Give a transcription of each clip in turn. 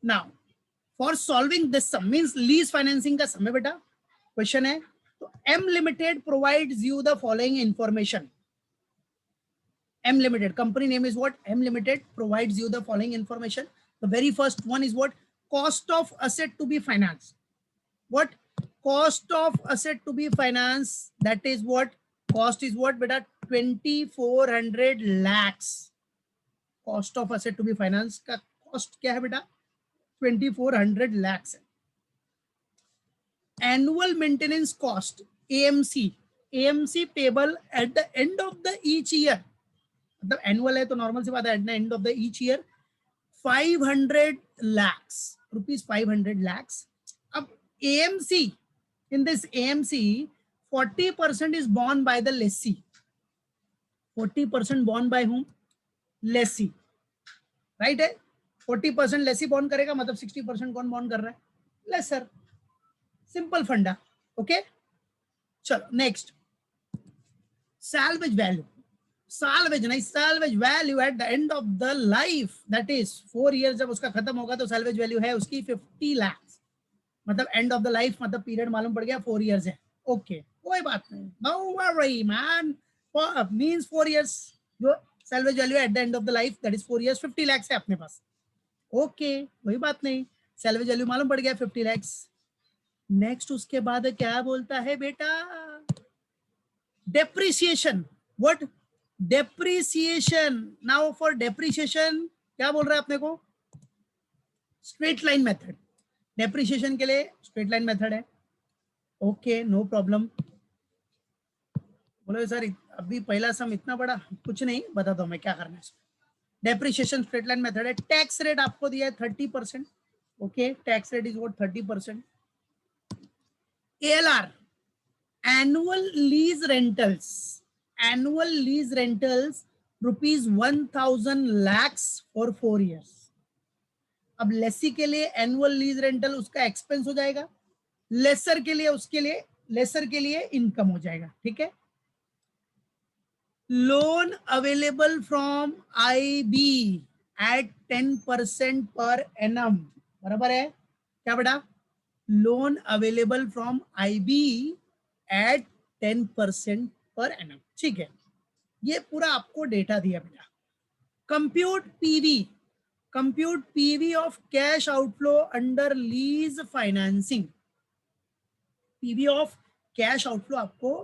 Now for solving this sum means lease financing का sum है बेटा, क्वेश्चन है। तो M limited provides you the following information. M Limited, company name is what? M Limited provides you the following information. The very first one is what? Cost of asset to be financed. What? Cost of asset to be financed. That is what? Cost is what, beta? 2400 lakhs. Cost of asset to be financed का cost क्या है बेटा? 2400 lakhs. Annual maintenance cost, AMC. AMC payable at the end of the each year. मतलब annual है तो normal सी बात है, at the end of the each year 500 lakhs rupees, 500 lakhs. अब AMC, in this AMC 40% is borne by the lessee. 40% borne by whom? Lessee, right है। 40% Lesi bond करेगा, मतलब 60% कौन बॉन्ड कर रहा है? लेसर। सिंपल फंडा। ओके, चलो नेक्स्ट, सैल्वेज वैल्यू। salvage नहीं, salvage value at the end of the life, that is 4 years जब उसका खत्म होगा तो salvage value है उसकी 50 lakhs। मतलब end of the life मतलब पीरियड मालूम पड़ गया 4 years है। ओके, कोई बात नहीं, no worry man, means 4 years जो salvage value at the end of the life that is 4 years 50 lakhs है अपने पास। ओके, कोई बात नहीं, salvage value मालूम पड़ गया 50 lakhs। नेक्स्ट उसके बाद क्या बोलता है बेटा? Depreciation. What? Depreciation. Now for depreciation क्या बोल रहा है अपने को? Straight line method. डेप्रिसिएशन के लिए स्ट्रेट लाइन मेथड है। Okay, no problem. बोलो सर अभी पहला सम इतना बड़ा, कुछ नहीं, बता दो मैं क्या करना है इसमें। डेप्रिसिएशन स्ट्रेट लाइन मेथड है। टैक्स रेट आपको दिया है 30%। Okay, tax rate is what? 30%। ALR, annual lease rentals, annual lease rentals rupees 1000 lakhs for 4 years. अब लेसी के लिए एनुअल लीज रेंटल उसका एक्सपेंस हो जाएगा, लेसर के लिए उसके लिए लेसर के लिए इनकम हो जाएगा। ठीक है। Loan available from IB at 10% per annum, बराबर है क्या बेटा? Loan available from IB at 10% per annum. ठीक है, ये पूरा आपको डेटा दिया बेटा। Compute PV of cash outflow under lease financing. PV of cash outflow आपको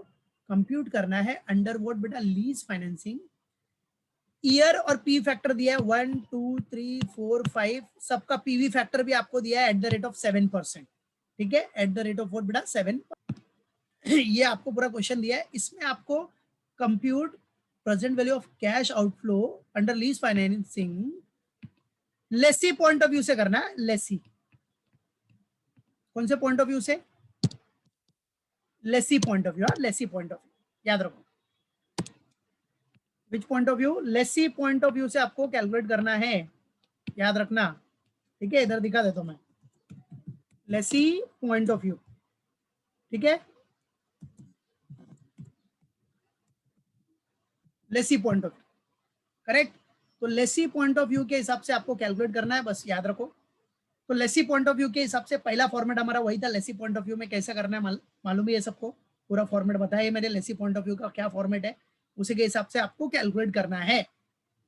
कंप्यूट करना है अंडर व्हाट बेटा? Lease financing. ईयर और पी फैक्टर दिया है 1 2 3 4 5, सबका पीवी फैक्टर भी आपको दिया है एट द रेट ऑफ 7%। ठीक है, at the rate of what बेटा? 7। ये आपको पूरा क्वेश्चन दिया है, इसमें आपको compute present value of cash outflow under lease financing lessee point of view से करना है। लेसी कौन से पॉइंट ऑफ व्यू से? Lessee point of view. Lessee point of view याद रखो। Which point of view? Lessee point of view से आपको कैलकुलेट करना है, याद रखना। ठीक है, इधर दिखा देता हूं मैं, लेसी पॉइंट ऑफ व्यू। ठीक है, lessee point of view, correct. तो लेसी पॉइंट ऑफ व्यू के हिसाब से आपको कैलकुलेट करना है, बस याद रखो। तो लेसी पॉइंट ऑफ व्यू के हिसाब से पहला फॉर्मेट हमारा वही था। लेसी पॉइंट ऑफ व्यू में कैसे करना है मालूम ही है सबको, पूरा फॉर्मेट बताया मैंने। लेसी पॉइंट ऑफ व्यू का क्या फॉर्मेट है, उसी के हिसाब से आपको कैलकुलेट करना है,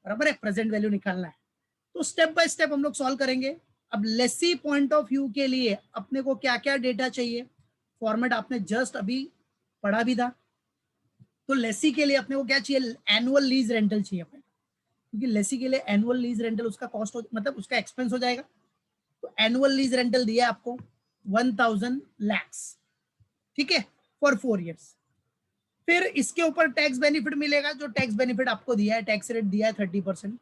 बराबर है, प्रेजेंट वैल्यू निकालना है। तो स्टेप बाय स्टेप हम लोग सॉल्व करेंगे। अब लेसी पॉइंट ऑफ व्यू के लिए अपने को क्या क्या डेटा चाहिए, फॉर्मेट आपने जस्ट अभी पढ़ा भी था। तो लेसी के लिए अपने को क्या चाहिए? एनुअल लीज रेंटल चाहिए अपने, क्योंकि लेसी के लिए एनुअल लीज रेंटल उसका कॉस्ट मतलब उसका एक्सपेंस हो जाएगा। तो एनुअल लीज रेंटल दिया है आपको 1000 lakhs। ठीक है, फॉर 4 years। फिर इसके ऊपर टैक्स बेनिफिट मिलेगा, जो टैक्स बेनिफिट आपको दिया है, टैक्स रेट दिया है 30%।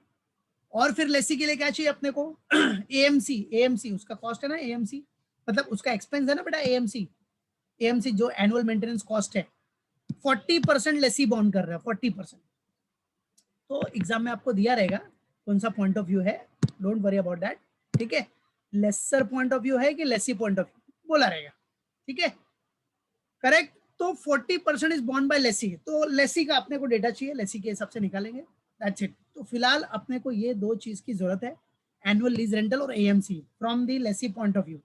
और फिर लेसी के लिए क्या चाहिए अपने को? AMC उसका कॉस्ट है ना, AMC मतलब उसका एक्सपेंस है ना बेटा। AMC जो एनुअल मेंटेनेंस कॉस्ट है, 40% लेसी बॉन्ड कर रहा है, 40%। तो एग्जाम में आपको दिया रहेगा कौन सा पॉइंट ऑफ व्यू है, डोंट वरी अबाउट दैट। ठीक है, लेसर पॉइंट ऑफ व्यू है कि लेसी पॉइंट ऑफ व्यू बोला रहेगा। ठीक है, करेक्ट। तो 40% इज बॉन्ड बाय लेसी, तो लेसी का अपने को डेटा चाहिए, लेसी के हिसाब से निकालेंगे, दैट्स इट। तो फिलहाल अपने को ये दो चीज की जरूरत है, एनुअल लीज रेंटल और AMC from the Lesi point of view.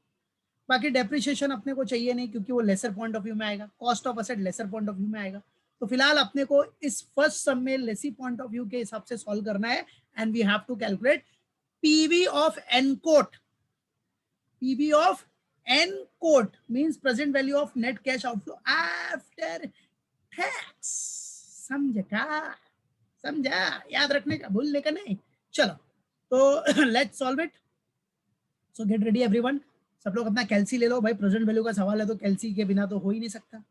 बाकी डेप्रिसिएशन अपने को चाहिए नहीं क्योंकि वो लेसर पॉइंट ऑफ व्यू में आएगा, cost of asset lessor point of view में आएगा। तो फिलहाल अपने को इस फर्स्ट सम में लेसी पॉइंट ऑफ व्यू के हिसाब से सॉल्व करना है and we have to calculate PV of N कोट। पीवी ऑफ एन कोट means present value of net cash outflow after tax. समझा? समझा? याद रखने का, भूलने का नहीं। चलो तो let's solve it. So get ready everyone. सब लोग अपना कैल्सी ले लो भाई, प्रेजेंट वैल्यू का सवाल है तो कैल्सी के बिना तो हो ही नहीं सकता,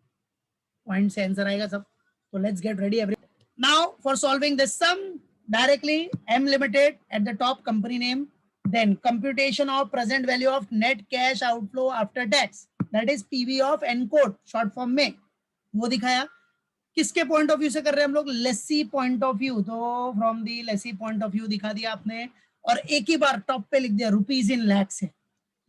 पॉइंट से आंसर आएगा सब। तो let's get ready every. Now for solving this sum directly M limited at the top company name, then computation of present value of net cash outflow after tax, that is PV of NCOAT short form में, वो दिखाया। किसके point of view से कर रहे हैं हम लोग? Lessee point of view. तो from the lessee point of view दिखा दिया आपने, और एक ही बार टॉप पे लिख दिया रुपीज इन लैक्स है,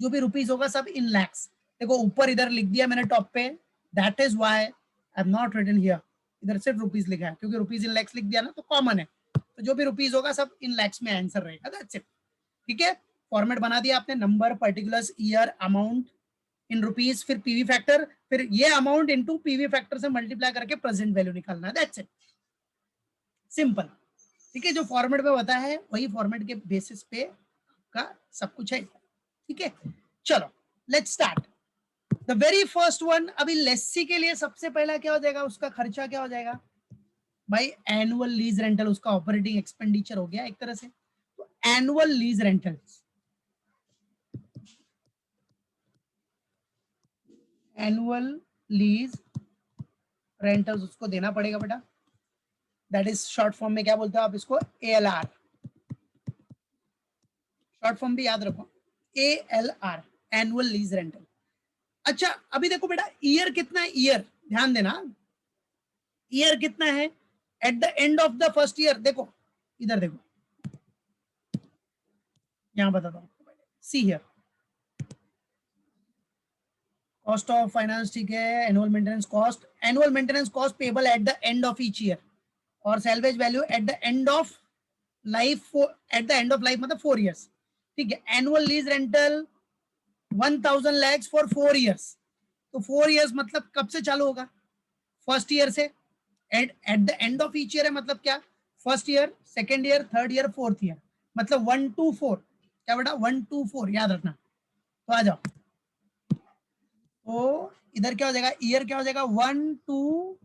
जो भी रुपीज होगा सब इन लैक्स। देखो ऊपर इधर लिख दिया मैंने टॉप पे, that is why I have not written here, इधर सिर्फ रुपीज लिखा है क्योंकि रुपीज इन लैक्स लिख दिया ना तो कॉमन है, तो जो भी रुपीज होगा सब इन लैक्स में आंसर रहेगा, दैट्स इट। ठीक है, फॉर्मेट बना दिया आपने, number, particulars, year, amount in rupees, फिर पीवी फैक्टर, फिर ये अमाउंट इनटू पीवी फैक्टर से मल्टीप्लाई करके प्रेजेंट वैल्यू निकालना है, दैट्स इट, सिंपल। ठीक है, जो फॉर्मेट में बताया है वही फॉर्मेट के बेसिस पे का सब कुछ है। ठीक है, चलो let's start the very first one. अभी लेसी के लिए सबसे पहला क्या हो जाएगा, उसका खर्चा क्या हो जाएगा भाई? एनुअल लीज रेंटल, उसका ऑपरेटिंग एक्सपेंडिचर हो गया एक तरह से। तो annual lease rentals, annual lease rentals उसको देना पड़ेगा बेटा, दैट इज शॉर्ट फॉर्म में क्या बोलते हो आप इसको? एएलआर। शॉर्ट फॉर्म भी याद रखो, एएलआर, एनुअल लीज रेंटल। अच्छा अभी देखो बेटा, ईयर कितना है? ईयर ध्यान देना, ईयर कितना है at the end of the first year? देखो इधर देखो, यहां बताता हूं, see here, cost of finance, ठीक है, annual maintenance cost, annual maintenance cost payable at the end of each year, और salvage value at the end of life, at the end of life मतलब 4 इयर्स। ठीक है, annual lease rental 1000 lakhs for 4 years. तो 4 years मतलब कब से चालू होगा? फर्स्ट ईयर से, eight the end of each year है मतलब क्या? First year, second year, third year, fourth year, मतलब 1 to 4। क्या बेटा? 1 to 4 याद रखना। तो आ जाओ, तो इधर क्या हो जाएगा? ईयर क्या हो जाएगा? 1 to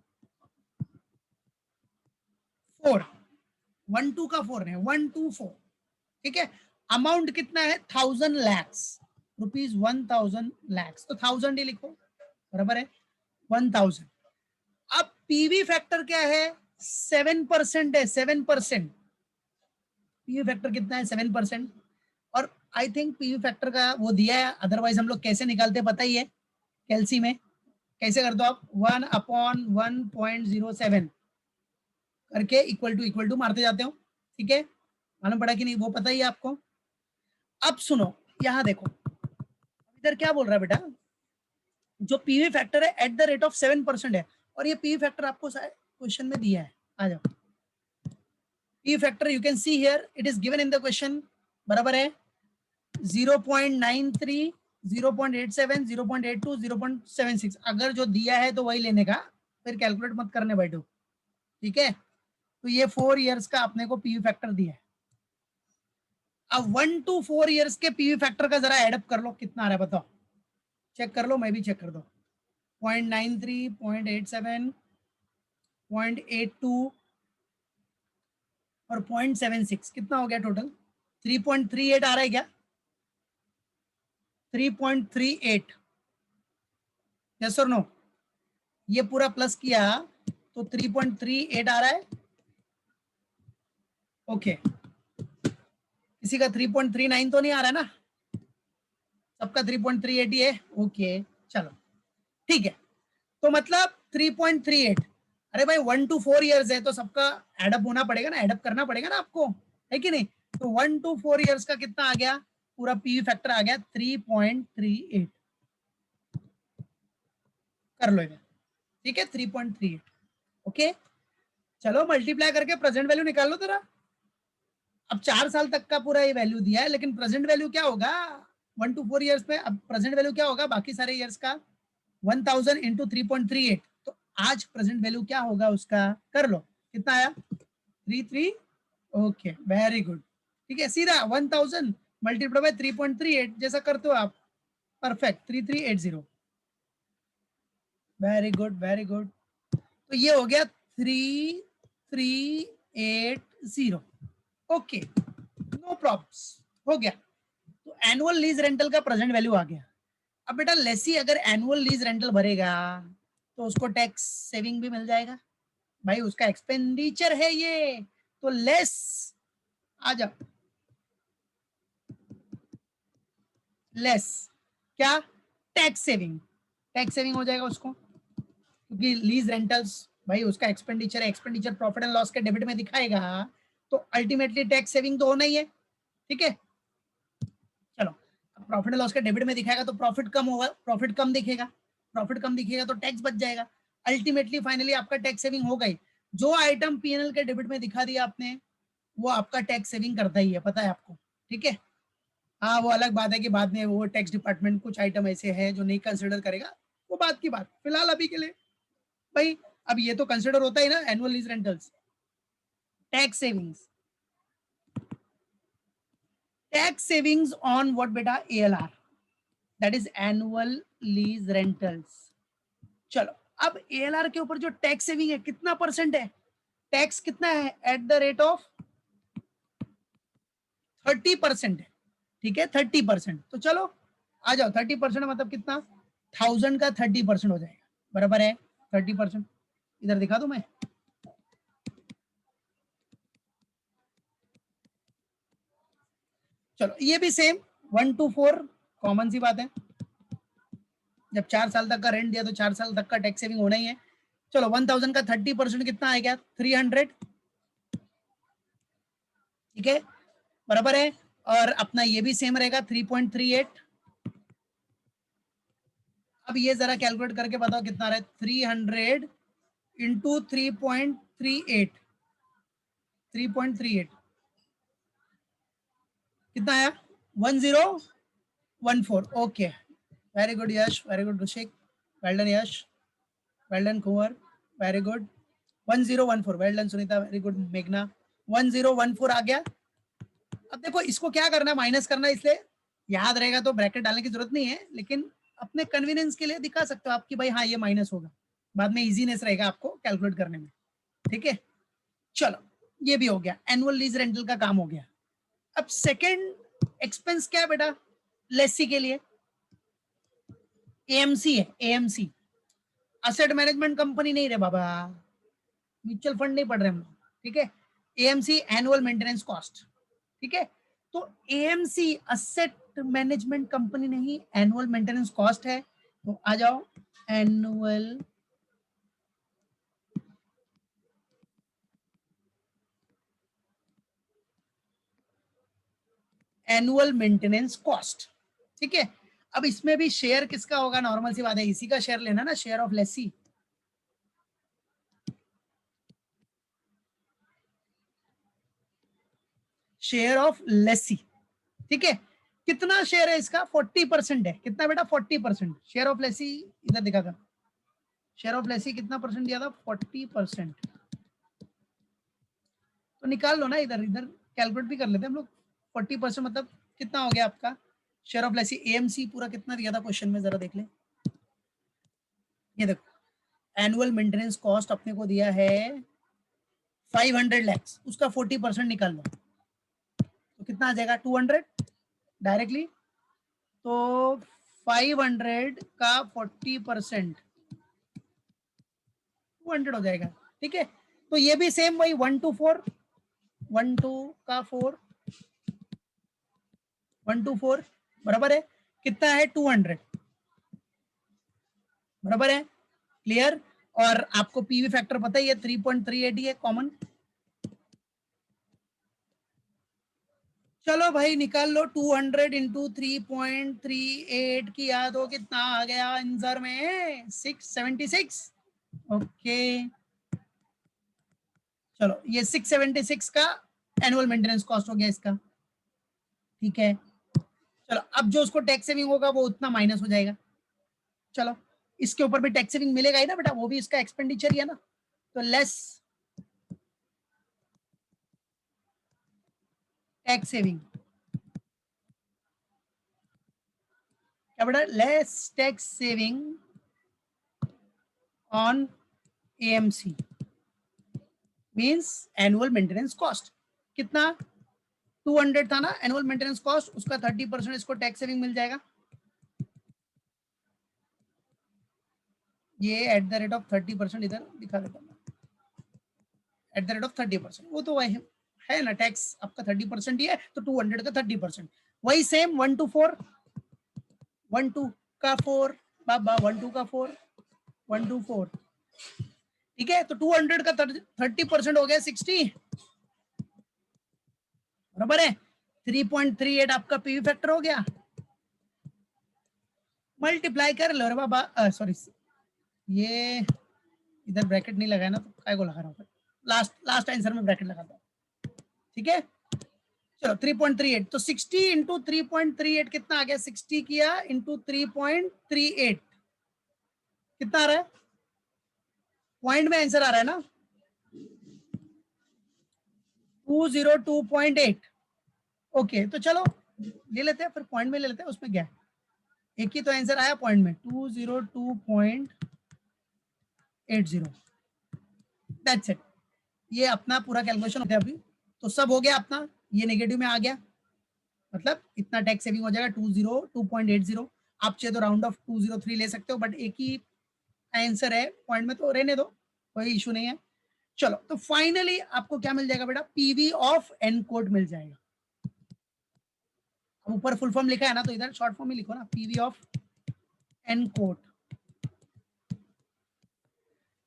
4, 1 2 का 4 है, 1 to 4। ठीक है, अमाउंट कितना है? 1000 लैक्स, रुपीज 1000 लैक्स, तो 1000 ही लिखो, बराबर है 1000। अब पीवी फैक्टर क्या है? 7% है, 7%। पीवी फैक्टर कितना है? 7%। और आई थिंक पीवी फैक्टर का वो दिया है, अदरवाइज हम लोग कैसे निकालते पता ही है, कैलसी में कैसे कर दो आप? 1/1.07 करके इक्वल टू मारते जाते हो। ठीक है, मालूम पड़ा कि नहीं? वो पता ही है आपको। अब सुनो, यहां देखो, इधर क्या बोल रहा है बेटा? जो पीवी फैक्टर है एट द रेट ऑफ 7% है, और ये पीवी फैक्टर आपको क्वेश्चन में दिया है। आ जाओ, PV factor you can see here, it is given in the question, बराबर है 0.93, 0.87, 0.82, 0.76। अगर जो दिया है तो वही लेने का, फिर कैलकुलेट मत करने बैठो। ठीक है, तो ये 4 इयर्स का अपने को पीवी फैक्टर दिया है। अब 1 to 4 इयर्स के पीवी फैक्टर का जरा एडअप कर लो, कितना आ रहा है बताओ? चेक कर लो, मैं भी चेक कर दो। 0.93, 0.87, 0.82 और 0.76, कितना हो गया टोटल? 3.38 आ रहा है क्या? 3.38, यस और नो? ये पूरा प्लस किया तो 3.38 आ रहा है। ओके, किसी का 3.39 तो नहीं आ रहा है ना? सबका 3.38 ही है। ओके चलो ठीक है, तो मतलब 3.38। अरे भाई 1 to 4 इयर्स है तो सबका एडअप होना पड़ेगा ना, एडअप करना पड़ेगा ना आपको, है कि नहीं? तो 1 to 4 इयर्स का कितना आ गया? पूरा पीवी फैक्टर आ गया 3.38, कर लो इधर। ठीक है, 3.38। ओके, चलो मल्टीप्लाई करके प्रेजेंट वैल्यू निकाल लो जरा। अब 4 साल तक का पूरा ये वैल्यू दिया है, लेकिन प्रेजेंट वैल्यू क्या होगा 1 to 4 ईयर्स पे। अब प्रेजेंट वैल्यू क्या होगा बाकी सारे ईयर्स का 1000 इंटू 3.38। तो आज प्रेजेंट वैल्यू क्या होगा उसका, कर लो कितना आया 33। ओके वेरी गुड, ठीक है सीधा 1000 मल्टीप्लाई बाय 3.38 जैसा करते हो आप, perfect 3380। Very good very good. तो ये हो गया 3380। ओके नो प्रॉब्लम्स, हो गया। तो एनुअल लीज रेंटल का प्रेजेंट वैल्यू आ गया। अब बेटा लेसी अगर एनुअल लीज रेंटल भरेगा तो उसको टैक्स सेविंग भी मिल जाएगा, भाई उसका एक्सपेंडिचर है ये, तो लेस आ जाओ, लेस क्या टैक्स सेविंग, टैक्स सेविंग हो जाएगा उसको, क्योंकि लीज रेंटल्स भाई उसका एक्सपेंडिचर है, एक्सपेंडिचर प्रॉफिट एंड लॉस के डेबिट में दिखाएगा, तो अल्टीमेटली टैक्स सेविंग तो होना ही है, ठीक है। चलो प्रॉफिट एंड लॉस के डेबिट में दिखाएगा तो प्रॉफिट कम होगा, प्रॉफिट कम दिखेगा, प्रॉफिट कम दिखेगा तो टैक्स बच जाएगा, अल्टीमेटली फाइनली आपका टैक्स सेविंग हो गई। जो आइटम पीएनएल के डेबिट में दिखा दिया आपने वो आपका टैक्स सेविंग करता ही है, पता है आपको, ठीक है। हाँ वो अलग बात है कि बाद में वो टैक्स डिपार्टमेंट कुछ आइटम ऐसे हैं जो नहीं कंसिडर करेगा, वो बात की बात, फिलहाल अभी के लिए भाई अब ये तो कंसिडर होता है ना annual lease rentals, tax savings, tax savings on what बेटा ALR, that is annual lease rentals. चलो अब एएलआर के ऊपर जो टैक्स सेविंग है कितना परसेंट है, टैक्स कितना है एट द रेट ऑफ 30% है, ठीक है 30%। तो चलो आ जाओ 30% मतलब कितना 1000 का 30% हो जाएगा, बराबर है 30%। इधर दिखा दूं मैं, चलो ये भी सेम 1 to 4 कॉमन सी बात है, जब 4 साल तक का रेंट दिया तो 4 साल तक का टैक्स सेविंग होना ही है। चलो 1000 का 30% कितना आएगा 300, ठीक है बराबर है। और अपना ये भी सेम रहेगा 3.38। अब ये जरा कैलकुलेट करके बताओ कितना रहा है 300 इंटू 3.38, 3.38 कितना आया 1014। Okay very good Yash, very good Rishik, well done Yash, well done Kunwar, very good 1014, well done Sunita, very good मेघना, 1014 आ गया। अब देखो इसको क्या करना है माइनस करना है, इसलिए याद रहेगा तो ब्रैकेट डालने की जरूरत नहीं है, लेकिन अपने कन्वीनियंस के लिए दिखा सकते हो आप कि भाई हाँ ये माइनस होगा, बाद में इजीनेस रहेगा आपको कैलकुलेट करने में, ठीक है। चलो ये भी हो गया, एनुअल लीज रेंटल का काम हो गया। अब सेकंड एक्सपेंस क्या है बेटा लेसी के लिए, एएमसी है, एएमसी असेट मैनेजमेंट कंपनी नहीं रे बाबा, म्यूचुअल फंड नहीं पढ़ रहे हम लोग, ठीक है। एएमसी एनुअल मेंटेनेंस कॉस्ट, ठीक है। तो एएमसी असेट मैनेजमेंट कंपनी नहीं, एनुअल मेंटेनेंस कॉस्ट है। तो आ जाओ एनुअल एनुअल मेंटेनेंस कॉस्ट, ठीक है। अब इसमें भी शेयर किसका होगा, नॉर्मल सी बात है इसी का शेयर लेना ना, share of Lesi, share of Lesi, ठीक है। कितना शेयर है इसका 40% है, कितना बेटा 40% शेयर ऑफ लेसी, इधर दिखा था शेयर ऑफ लेसी कितना परसेंट दिया था 40%। तो निकाल लो ना, इधर इधर कैलकुलेट भी कर लेते हैं हम लोग, 40% मतलब कितना हो गया आपका शेयर ऑफ लेसी, एएमसी पूरा कितना दिया था क्वेश्चन में जरा देख ले, ये देखो एनुअल मेंटेनेंस कॉस्ट अपने को दिया है 500 लैक्स, उसका 40% निकाल लो तो कितना आ जाएगा 200 डायरेक्टली, तो 500 का 40% 200 हो जाएगा, ठीक है। तो ये भी सेम वही 1 to 4, 1 2 का 4, 1 to 4 बराबर है, कितना है 200 बराबर है, क्लियर। और आपको पीवी फैक्टर पता ही है 3.38 है कॉमन। चलो भाई निकाल लो 200 इंटू 3.38 की याद हो कितना आ गया आंसर में 676। ओके चलो ये 676 का एनुअल मेंटेनेंस कॉस्ट हो गया इसका, ठीक है। चलो अब जो उसको टैक्स सेविंग होगा वो उतना माइनस हो जाएगा। चलो इसके ऊपर भी टैक्स सेविंग मिलेगा ही ना बेटा, वो भी इसका एक्सपेंडिचर ही है ना, तो लेस टैक्स सेविंग, क्या बेटा, less tax saving on AMC means annual maintenance cost. कितना 200 था ना एनुअल मेंटेनेंस कॉस्ट, उसका 30% इसको टैक्स सेविंग मिल जाएगा। ये एट द रेट ऑफ 30% इधर दिखा देता हूँ, एट द रेट ऑफ 30%, वो तो वही है ना, टैक्स आपका 30% ही है, तो 200 का 30%, वही सेम 1 to 4, 1 2 का 4 बाबा, 1 2 का 4, 1 2 4, ठीक है। तो 200 का 30% हो गया 60, बराबर है। 3.38 आपका पीवी फैक्टर हो गया, मल्टीप्लाई कर लो रे बाबा, सॉरी ये इधर ब्रैकेट नहीं लगाया ना, तो काय को लगा रहा हूँ, लास्ट आंसर में ब्रैकेट लगाता हूँ, ठीक है। चलो 3.38, तो 60 इंटू 3.38 कितना आ गया, 60 किया इंटू 3.38 कितना आ रहा है, पॉइंट में आंसर आ रहा है ना 202.8। ओके तो चलो ले लेते हैं फिर, पॉइंट में ले लेते हैं, उसमें क्या है, एक ही तो आंसर आया पॉइंट में 202.80, दैट्स इट। ये अपना पूरा कैलकुलेशन होता है अभी, तो सब हो गया अपना, ये नेगेटिव में आ गया, मतलब इतना टैक्स सेविंग हो जाएगा 202.80। आप चाहे तो राउंड ऑफ 203 ले सकते हो, बट एक ही आंसर है पॉइंट में, तो रहने दो, कोई इशू नहीं है। चलो तो फाइनली आपको क्या मिल जाएगा बेटा, पीवी ऑफ एनकोड मिल जाएगा। ऊपर फुल फॉर्म लिखा है ना, तो इधर शॉर्ट फॉर्म ही लिखो ना, पीवी ऑफ एनकोड।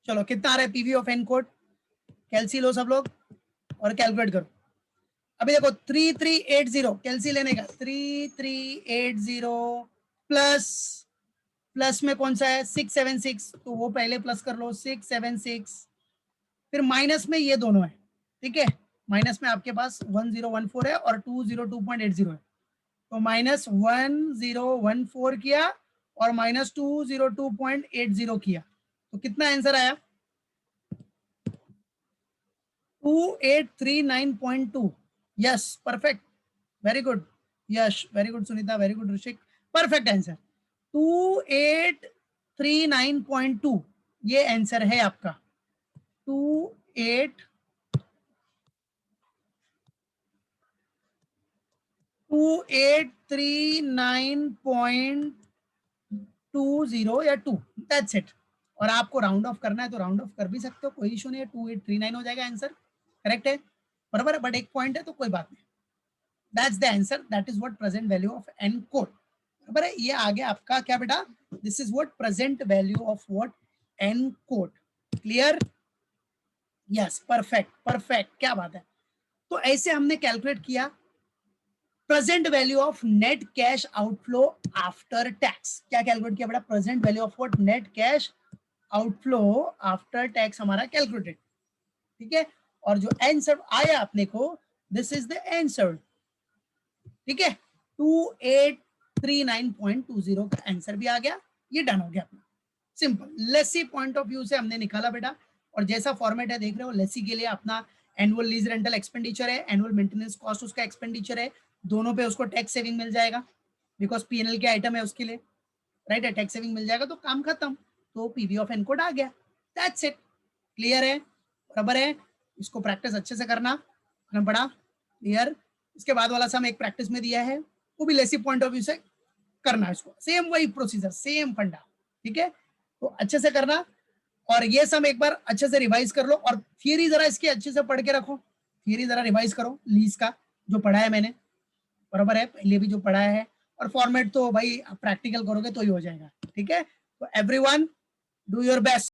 चलो कितना आ रहा है पीवी ऑफ एनकोड, कैलसी लो सब लोग और कैलकुलेट करो। अभी देखो 3380 कैलसी लेने का, 3380 प्लस प्लस में कौन सा है 676, तो वो पहले प्लस कर लो 676, फिर माइनस में ये दोनों है, ठीक है। माइनस में आपके पास 1014 है और 202.80 है, तो माइनस 1014 किया और माइनस 202.80 किया, तो कितना आंसर आया 2839.2। Yes perfect, very good Yash, very good Sunita, very good Rishik, perfect answer 2839.2, ये आंसर है आपका 2839.20 या 2, दैट्स इट। और आपको राउंड ऑफ करना है तो राउंड ऑफ कर भी सकते हो, कोई इशू नहीं है, 2839 हो जाएगा आंसर, करेक्ट है, बराबर है, बट एक पॉइंट है तो कोई बात नहीं, that's the answer, that is what present value of N कोड, बराबर है। ये आ गया आपका क्या बेटा, this is what present value of what N कोड, क्लियर, यस परफेक्ट परफेक्ट, क्या बात है। तो ऐसे हमने कैलकुलेट किया present value of net cash outflow after tax. क्या कैलकुलेट किया बेटा, present value of what, net cash outflow after tax हमारा कैलकुलेटेड, ठीक है। और जो आंसर आया अपने को, दिस इज द आंसर, ठीक है, 2839.20 का आंसर भी आ गया, ये डन हो गया अपना, simple. Lessee point of view से हमने निकाला बेटा, और जैसा फॉर्मेट है देख रहे हो, लेसी के लिए अपना एनुअल लीज रेंटल एक्सपेंडिचर है, एनुअल मेंटेनेंस कॉस्ट उसका एक्सपेंडिचर है, दोनों पे उसको टैक्स सेविंग मिल जाएगा, बिकॉज पीएनएल के आइटम है उसके लिए, राइट है, टैक्स सेविंग मिल जाएगा तो काम खत्म, तो पीवी ऑफ एनकोड आ गया, दैट्स इट, क्लियर है, बराबर है। इसको प्रैक्टिस अच्छे से करना पड़ा, क्लियर। इसके बाद वाला सम एक प्रैक्टिस में दिया है, वो भी लेसी पॉइंट ऑफ व्यू से करना है इसको, सेम वही प्रोसीजर, सेम फंडा, ठीक है, तो अच्छे से करना। और ये सम एक बार अच्छे से रिवाइज कर लो, और थियरी जरा इसकी अच्छे से पढ़ के रखो, थियरी जरा रिवाइज करो लीज का, जो पढ़ा है मैंने, बराबर है, पहले भी जो पढ़ाया है, और फॉर्मेट तो भाई प्रैक्टिकल करोगे तो ही हो जाएगा, ठीक है। तो एवरीवन डू योर बेस्ट।